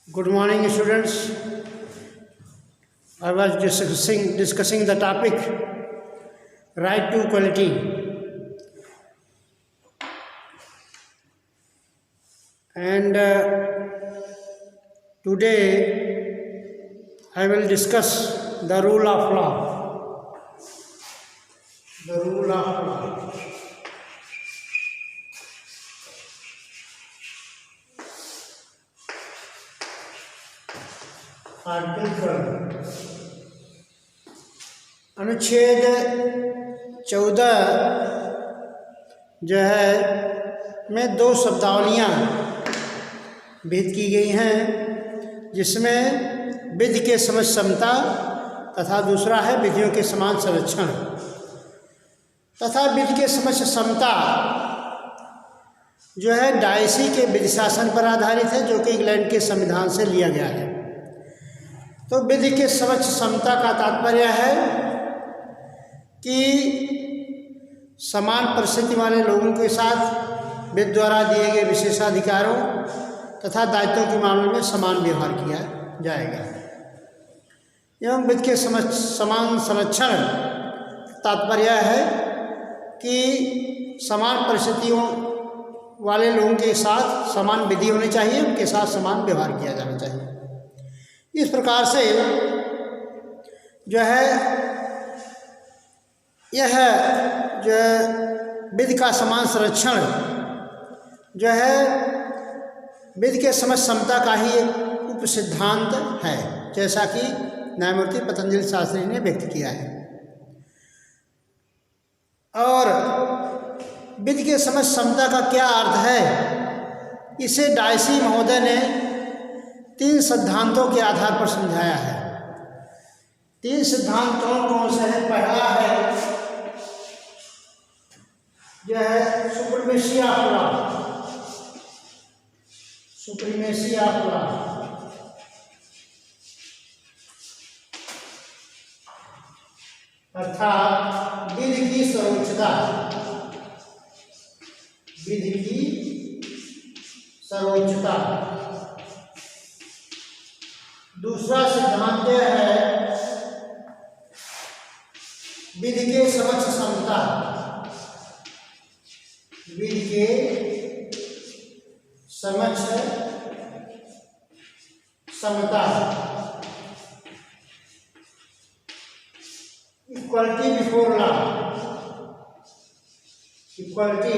Good morning, students. I was discussing the topic right to quality. And today I will discuss the rule of law. The rule of law. Article अनुच्छेद 14 जो है में दो शब्दावलियाँ विहित की गई हैं, जिसमें विधि के समझ समता तथा दूसरा है विधियों के समान संरक्षण। तथा विधि के समझ समता जो है डायसी के विधि शासन पर आधारित है, जो कि इंग्लैंड के संविधान से लिया गया है। तो विधि के समझ समता का तात्पर्य है कि समान परिस्थिति वाले लोगों के साथ विधि द्वारा दिए गए विशेषाधिकारों तथा दायित्वों के मामले में समान व्यवहार किया जाएगा। एवं विधि के समान संरक्षण तात्पर्य है कि समान परिस्थितियों वाले लोगों के साथ समान विधि होनी चाहिए, उनके साथ समान व्यवहार किया जाना चाहिए। इस प्रकार से जो है यह जो विधि का समान संरक्षण जो है विधि के समझ समता का ही एक उप सिद्धांत है, जैसा कि न्यायमूर्ति पतंजलि शास्त्री ने व्यक्त किया है। और विधि के समझ समता का क्या अर्थ है, इसे डायसी महोदय ने 3 सिद्धांतों के आधार पर समझाया है। 3 सिद्धांत कौन कौन से हैं? पहला है जो है supremacy of law. Supremacy of law अर्थात विधि की सर्वोच्चता। विधि की सर्वोच्चता। दूसरा सिद्धांत है विधि के समझ समता। विधि के समझ समता। Equality before law. Equality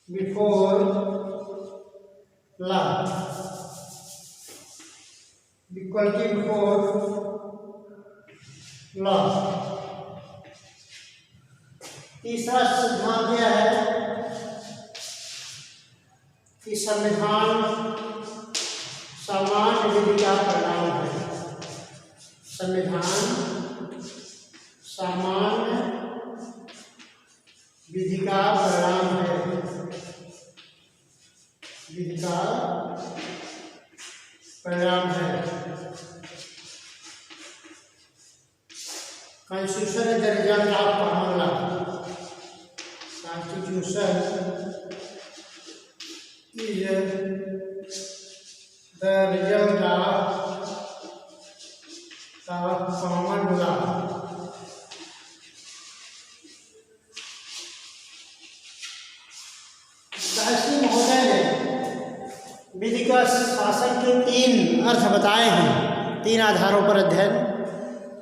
before law. Equality before law. तीसरा सिद्धांत यह है कि संविधान सामान्य विधि का परिणाम है। संविधान सामान्य विधि का परिणाम है। विधि का परिणाम है। Constitution is the result of common law. Constitution is the result of common law. Dicey महोदय ने विधि का शासन के 3 अर्थ बताए हैं। 3 आधारों पर अध्ययन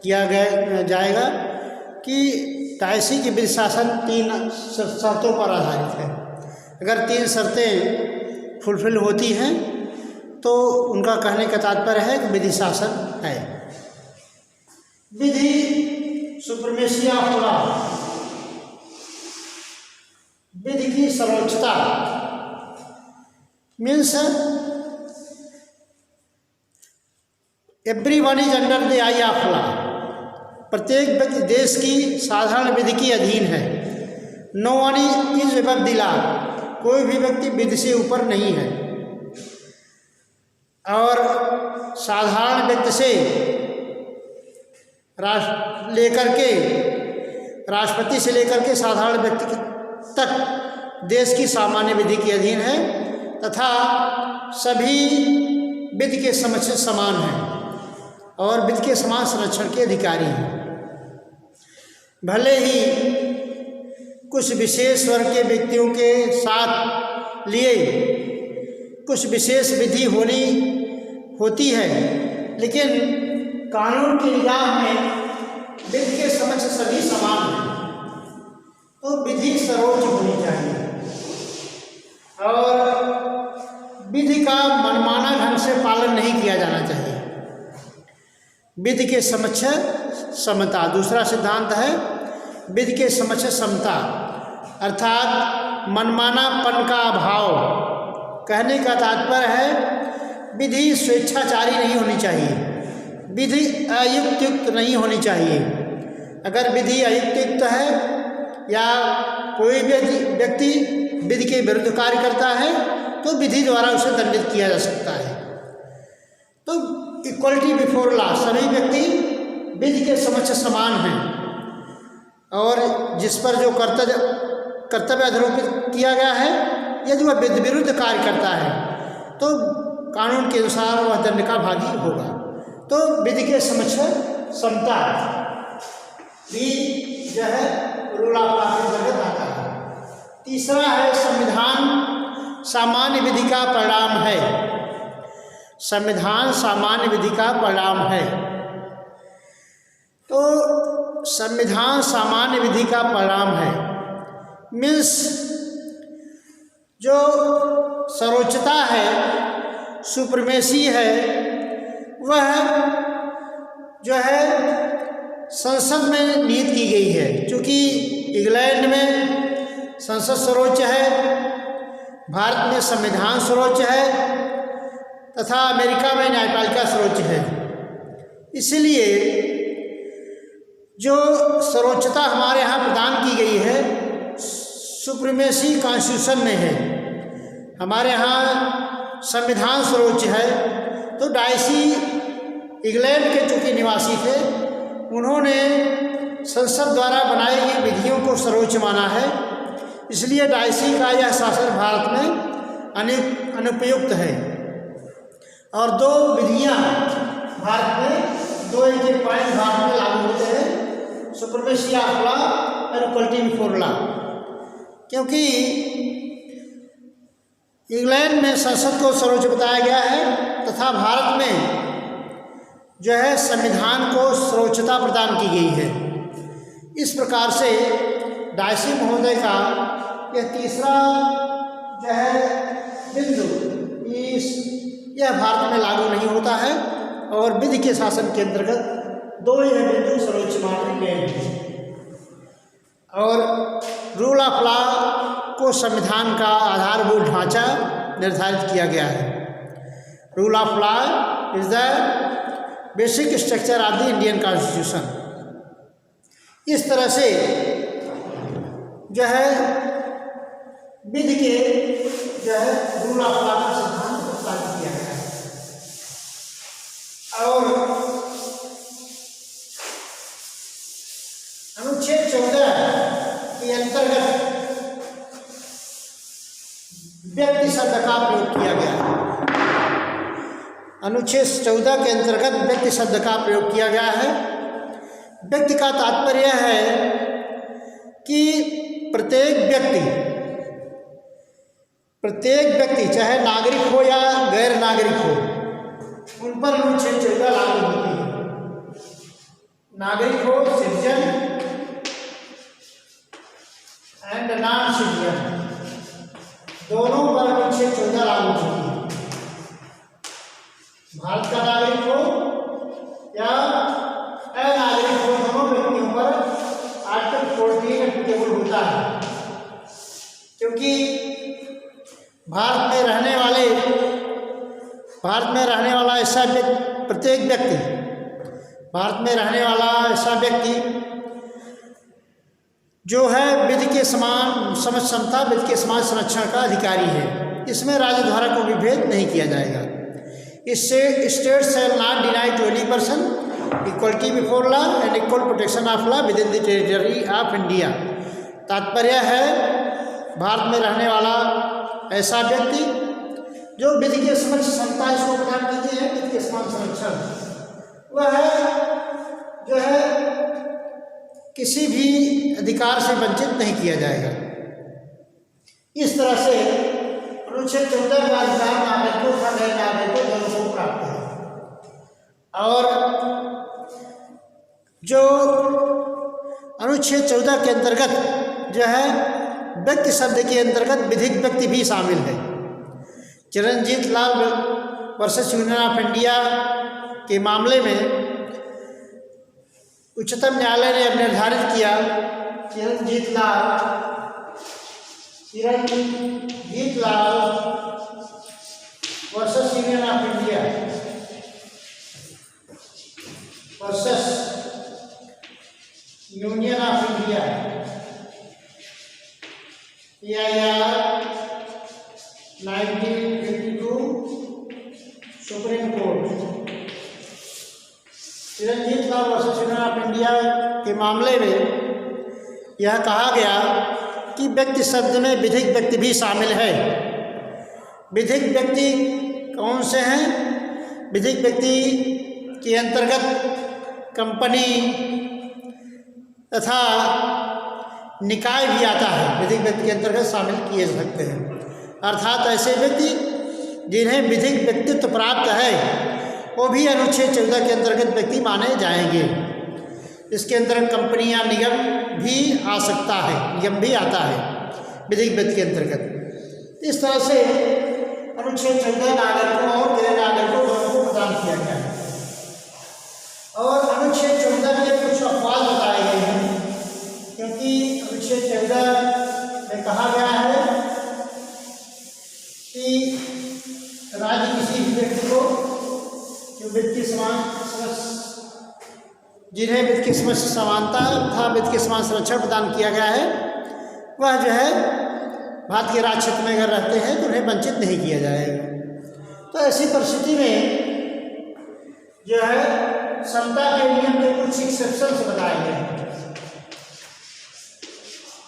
किया जाएगा कि डायसी की विधि शासन 3 शर्तों पर आधारित है। अगर 3 शर्तें फुलफिल होती हैं तो उनका कहने का तात्पर्य है कि विधि शासन है। विधि सुप्रीमेसी ऑफ लॉ। विधि की सर्वोच्चता means everyone is under the eye of law. प्रत्येक व्यक्ति देश की साधारण विधि के अधीन है। No one is above the law. कोई भी व्यक्ति विधि से ऊपर नहीं है। और साधारण व्यक्ति से राष्ट्रपति से लेकर के साधारण व्यक्ति तक देश की सामान्य विधि के अधीन है तथा सभी विधि के समक्ष समान हैं और विधि के समान संरक्षण के अधिकारी हैं। भले ही कुछ विशेष वर्ग के व्यक्तियों के साथ लिए कुछ विशेष विधि होती है, लेकिन कानून की निगाह में विधि के समक्ष सभी समान हैं, तो विधि सर्वोच्च होनी चाहिए और विधि का मनमाना ढंग से पालन नहीं किया जाना चाहिए। विधि के समक्ष समता, दूसरा सिद्धांत है विधि के समक्ष समता, अर्थात मनमानापन का अभाव। कहने का तात्पर्य है विधि स्वेच्छाचारी नहीं होनी चाहिए, विधि अयुक्तयुक्त नहीं होनी चाहिए। अगर विधि अयुक्तयुक्त है या कोई व्यक्ति विधि के विरुद्ध कार्य करता है तो विधि द्वारा उसे दंडित किया जा सकता है। तो इक्वलिटी बिफोर लॉ, सभी व्यक्ति विधि के समक्ष समान हैं और जिस पर जो कर्तव्य आरोपित किया गया है, यदि वह विधि विरुद्ध कार्य करता है तो कानून के अनुसार वह दंड का भागी होगा। तो विधि के समक्ष समता भी जो है रूल ऑफ लॉ के अंतर्गत आता है। तीसरा है संविधान सामान्य विधि का परिणाम है। संविधान सामान्य विधि का परिणाम है। तो संविधान सामान्य विधि का परिणाम है मीन्स जो सर्वोच्चता है, सुप्रीमेसी है, वह जो है संसद में निहित की गई है। क्योंकि इंग्लैंड में संसद सर्वोच्च है, भारत में संविधान सर्वोच्च है तथा अमेरिका में न्यायपालिका सर्वोच्च है। इसलिए जो सर्वोच्चता हमारे यहाँ प्रदान की गई है, सुप्रीमेसी कॉन्स्टिट्यूशन में है। हमारे यहाँ संविधान सर्वोच्च है, तो डाइसी इंग्लैंड के चूँकि निवासी थे, उन्होंने संसद द्वारा बनाई गई विधियों को सर्वोच्च माना है। इसलिए डाइसी का यह शासन भारत में अनुपयुक्त है। और दो विधियाँ भारत में, दो एक पॉइंट भारत में लागू होते हैं, सुप्रीमेसी ऑफ लॉ और इक्वलिटी बिफोर लॉ। क्योंकि इंग्लैंड में संसद को सर्वोच्च बताया गया है तथा भारत में जो है संविधान को सर्वोच्चता प्रदान की गई है। इस प्रकार से डाइसी महोदय का यह तीसरा जो है बिंदु यह भारत में लागू नहीं होता है और विधि के शासन के अंतर्गत दो यह बिंदु सर्वोच्च माने गए हैं। और रूल ऑफ लॉ को संविधान का आधारभूत ढांचा निर्धारित किया गया है। Rule of law is the basic structure of the Indian constitution. इस तरह से जो है विधि के जो है रूल ऑफ लॉ का सिद्धांत प्रस्तावित किया गया है। और अनुच्छेद 14 के अंतर्गत व्यक्ति शब्द का प्रयोग किया गया है। अनुच्छेद 14 के अंतर्गत व्यक्ति शब्द का प्रयोग किया गया है। व्यक्ति का तात्पर्य है कि प्रत्येक व्यक्ति चाहे नागरिक हो या गैर नागरिक हो, उन पर अनुच्छेद 14 लागू होती है। नागरिक हो, सिटीजन एंड नॉन सिटीजन, दोनों पर अनुच्छेद 14 लागू होती है। भारत का नागरिक हो या अनागरिक हो, दोनों व्यक्तियों पर आर्टिकल 14 एप्लीकेबल होता है। क्योंकि भारत में रहने वाला ऐसा प्रत्येक व्यक्ति, भारत में रहने वाला ऐसा व्यक्ति जो है विधि के समान समता, विधि के समान संरक्षण का अधिकारी है। इसमें राज्य द्वारा कोई भी भेद नहीं किया जाएगा। इससे state shall not deny to any person equality before law and equal protection of law within the territory of India. तात्पर्य है भारत में रहने वाला ऐसा व्यक्ति जो विधि के समक्ष क्षमता इसको प्रदान की गई है, विधि के समान संरक्षण, वह जो है किसी भी अधिकार से वंचित नहीं किया जाएगा। इस तरह से अनुच्छेद 14 का अधिकार नागरिकों तथा गैर नागरिकों दोनों को प्राप्त है। और जो अनुच्छेद 14 के अंतर्गत जो है व्यक्ति शब्द के अंतर्गत विधिक व्यक्ति भी शामिल है। Chiranjit Lal versus Union of India के मामले में उच्चतम न्यायालय ने अब निर्धारित किया, Chiranjit Lal versus Union of India versus Union of India PIR 1952 Supreme Court. Chiranjit Lal versus Union of India के मामले में यह कहा गया कि व्यक्ति शब्द में विधिक व्यक्ति भी शामिल है। विधिक व्यक्ति कौन से हैं? विधिक व्यक्ति के अंतर्गत कंपनी तथा निकाय भी आता है, विधिक व्यक्ति के अंतर्गत शामिल किए जा सकते हैं। अर्थात ऐसे व्यक्ति जिन्हें विधिक व्यक्तित्व प्राप्त है वो भी अनुच्छेद 14 के अंतर्गत व्यक्ति माने जाएंगे। इसके अंतर्गत कंपनियां, निगम भी आ सकता है, निगम भी आता है विधिक व्यक्ति के अंतर्गत। इस तरह से अनुच्छेद 14 नागरिकों और गैर नागरिकों दोनों को प्रदान किया गया है। और अनुच्छेद 14 में कुछ अपवाद बताए गए हैं, क्योंकि अनुच्छेद 14 में कहा गया है कि राज्य किसी भी व्यक्ति को जो वित्तीय जिन्हें वित्तीय समक्ष समानता तथा वित्तीय समान संरक्षण प्रदान किया गया है, वह जो है भारत के राज्य क्षेत्र में अगर रहते हैं तो उन्हें वंचित नहीं किया जाएगा। तो ऐसी परिस्थिति में जो है समता के नियम के कुछ एक्सेप्शंस बताए गए हैं।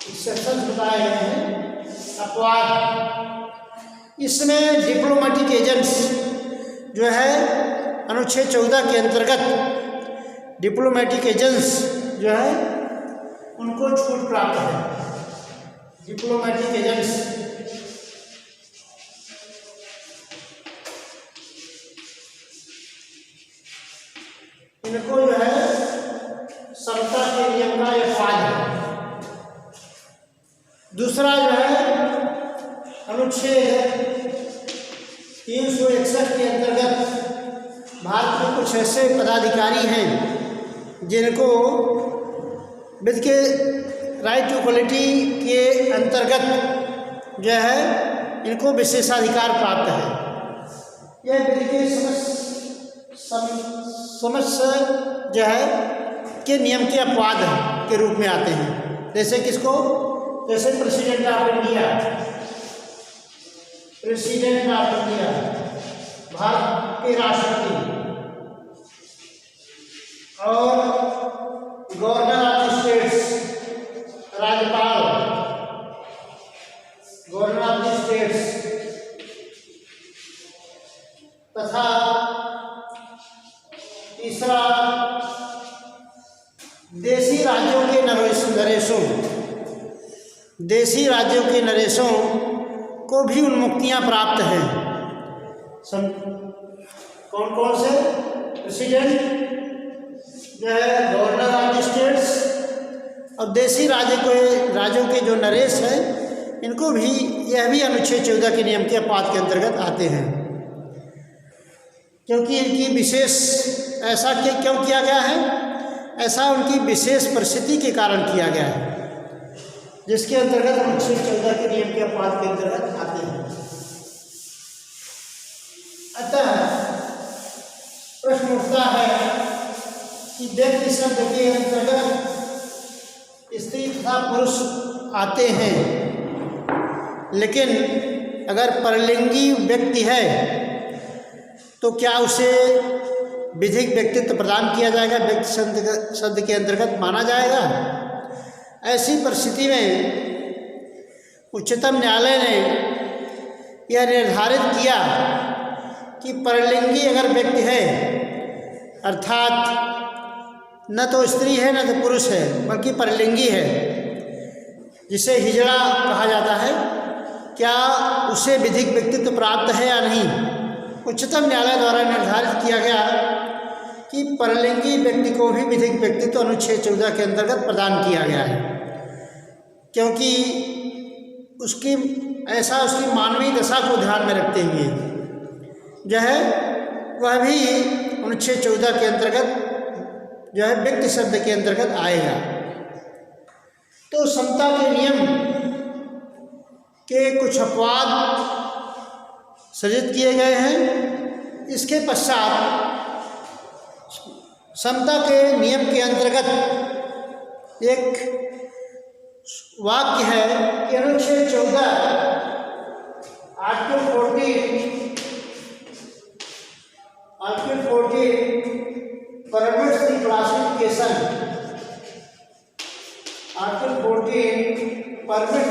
एक्सेप्शंस बताए गए हैं, अपवाद। इसमें डिप्लोमेटिक एजेंट्स जो है अनुच्छेद 14 के अंतर्गत डिप्लोमेटिक एजेंट्स जो है उनको छूट प्राप्त है। डिप्लोमेटिक एजेंट्स इनको जो है समता के नियम का अपवाद है। दूसरा जो है अनुच्छेद 361 के अंतर्गत भारत में कुछ ऐसे पदाधिकारी हैं जिनको विद के राइट टू इक्वलिटी के अंतर्गत जो है इनको विशेषाधिकार प्राप्त है। यह विद के समस्या जो है के नियम के अपवाद के रूप में आते हैं। जैसे किसको? जैसे president of India, president of India Bharat के राष्ट्रपति, और गवर्नर ऑफ द स्टेट्स राज्यपाल, गवर्नर ऑफ द स्टेट्स, तथा तीसरा देशी राज्यों के नरेशों, देशी राज्यों के नरेशों को भी उन्मुक्तियां प्राप्त हैं। कौन कौन से? प्रेसिडेंट जो है, गवर्नर ऑफ द स्टेट्स, और देशी राज्यों के जो नरेश हैं इनको भी, यह भी अनुच्छेद 14 के नियम के अपवाद के अंतर्गत आते हैं। क्योंकि इनकी विशेष ऐसा क्यों किया गया है? ऐसा उनकी विशेष परिस्थिति के कारण किया गया है, जिसके अंतर्गत अनुच्छेद 14 के नियम के अपवाद के अंतर्गत आते हैं। अतः प्रश्न उठता है कि व्यक्ति शब्द के अंतर्गत स्त्री तथा पुरुष आते हैं, लेकिन अगर परलिंगी व्यक्ति है तो क्या उसे विधिक व्यक्तित्व प्रदान किया जाएगा, व्यक्ति शब्द के अंतर्गत माना जाएगा? ऐसी परिस्थिति में उच्चतम न्यायालय ने यह निर्धारित किया कि परलिंगी अगर व्यक्ति है, अर्थात न तो स्त्री है न तो पुरुष है बल्कि परलिंगी है, जिसे हिजड़ा कहा जाता है, क्या उसे विधिक व्यक्तित्व प्राप्त है या नहीं। उच्चतम न्यायालय द्वारा निर्धारित किया गया कि परलिंगी व्यक्ति को भी विधिक व्यक्तित्व अनुच्छेद 14 के अंतर्गत प्रदान किया गया है, क्योंकि उसकी मानवीय दशा को ध्यान में रखते हुए जो है वह भी अनुच्छेद 14 के अंतर्गत जो है व्यक्ति शब्द के अंतर्गत आएगा। तो समता के नियम के कुछ अपवाद सृजित किए गए हैं। इसके पश्चात समता के नियम के अंतर्गत एक वाक्य है कि अनुच्छेद 14 article 14 permits the classification, article 14 permits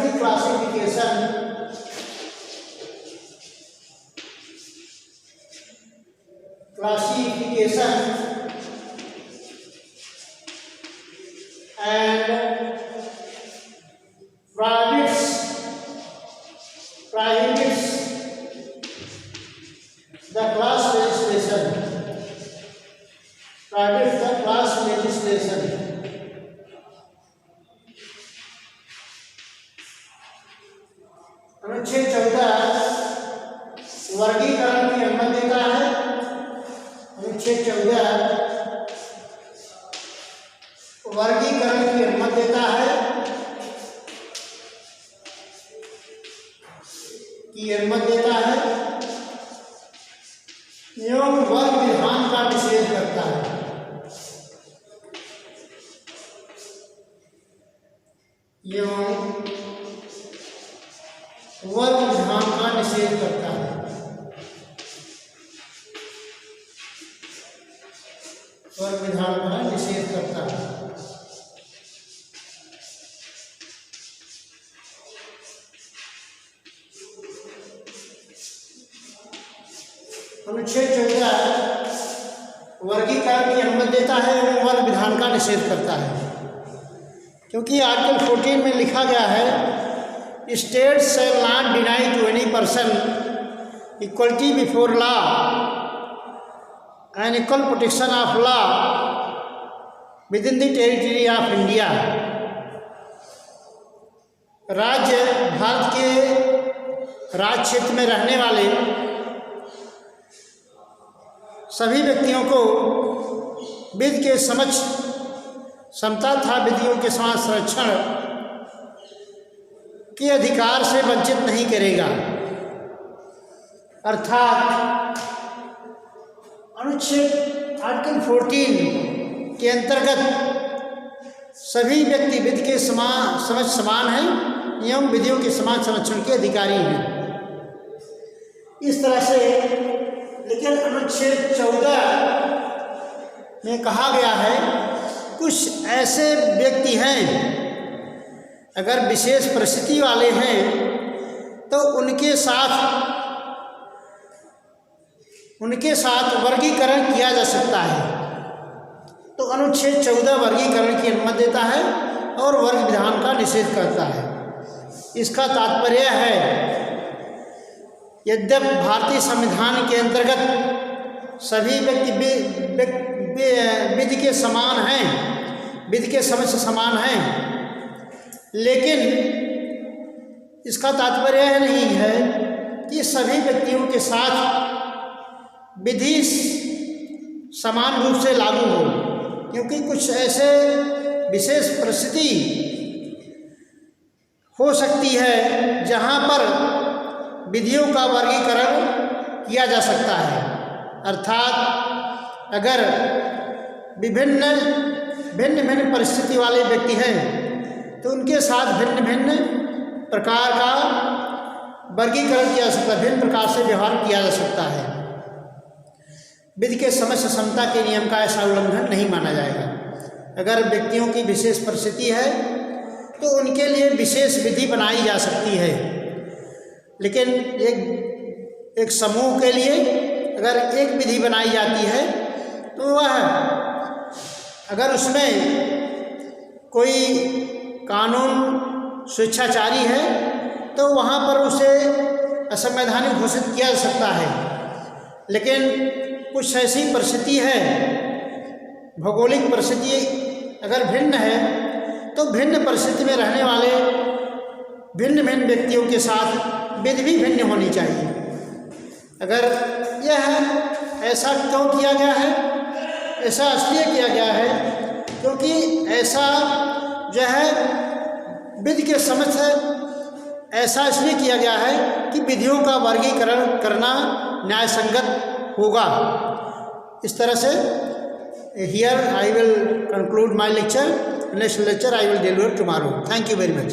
the classification and prohibits the class legislation, अनुच्छेद 14 वर्गीकरण की अनुमति देता है। अनुच्छेद 14 वर्गीकरण की अनुमति देता है एवं वर्ग विधान का निषेध करता है। वर्ग विधान का निषेध करता है। वर्ग विधान का निषेध करता है। अनुच्छेद 14 वर्गीकरण की अनुमति देता है एवं वर्ग विधान का निषेध करता है, क्योंकि आर्टिकल 14 में लिखा गया है States shall not deny to any person equality before law and equal protection of law within the territory of India। Bharat के राज्य क्षेत्र में रहने वाले सभी व्यक्तियों को विधि के समक्ष समता तथा विधियों के समान संरक्षण के अधिकार से वंचित नहीं करेगा। अर्थात अनुच्छेद आर्टिकल 14 के अंतर्गत सभी व्यक्ति विधि के समान हैं एवं विधियों के समान संरक्षण के अधिकारी हैं। इस तरह से लेकिन अनुच्छेद 14 में कहा गया है कुछ ऐसे व्यक्ति हैं अगर विशेष परिस्थिति वाले हैं तो उनके साथ वर्गीकरण किया जा सकता है। तो अनुच्छेद 14 वर्गीकरण की अनुमति देता है और वर्ग विधान का निषेध करता है। इसका तात्पर्य है यद्यपि भारतीय संविधान के अंतर्गत सभी व्यक्ति विधि के समान हैं, विधि के समक्ष समान हैं, लेकिन इसका तात्पर्य यह नहीं है कि सभी व्यक्तियों के साथ विधि समान रूप से लागू हो, क्योंकि कुछ ऐसे विशेष परिस्थिति हो सकती है जहाँ पर विधियों का वर्गीकरण किया जा सकता है। अर्थात अगर भिन्न परिस्थिति वाले व्यक्ति हैं तो उनके साथ भिन्न प्रकार का वर्गीकरण किया जा सकता है, भिन्न प्रकार से व्यवहार किया जा सकता है। विधि के समक्ष समता के नियम का ऐसा उल्लंघन नहीं माना जाएगा। अगर व्यक्तियों की विशेष परिस्थिति है तो उनके लिए विशेष विधि बनाई जा सकती है। लेकिन एक समूह के लिए अगर एक विधि बनाई जाती है तो वह अगर उसमें कोई कानून स्वेच्छाचारी है तो वहाँ पर उसे असंवैधानिक घोषित किया जा सकता है। लेकिन कुछ ऐसी परिस्थिति है, भौगोलिक परिस्थिति अगर भिन्न है तो भिन्न परिस्थिति में रहने वाले भिन्न भिन्न व्यक्तियों के साथ विधि भी भिन्न होनी चाहिए। अगर यह ऐसा क्यों किया गया है? ऐसा इसलिए किया गया है क्योंकि ऐसा जो है विधि के समक्ष ऐसा इसलिए किया गया है कि विधियों का वर्गीकरण करना न्याय संगत होगा। इस तरह से here I will conclude my lecture. Next lecture I will deliver tomorrow. Thank you very much.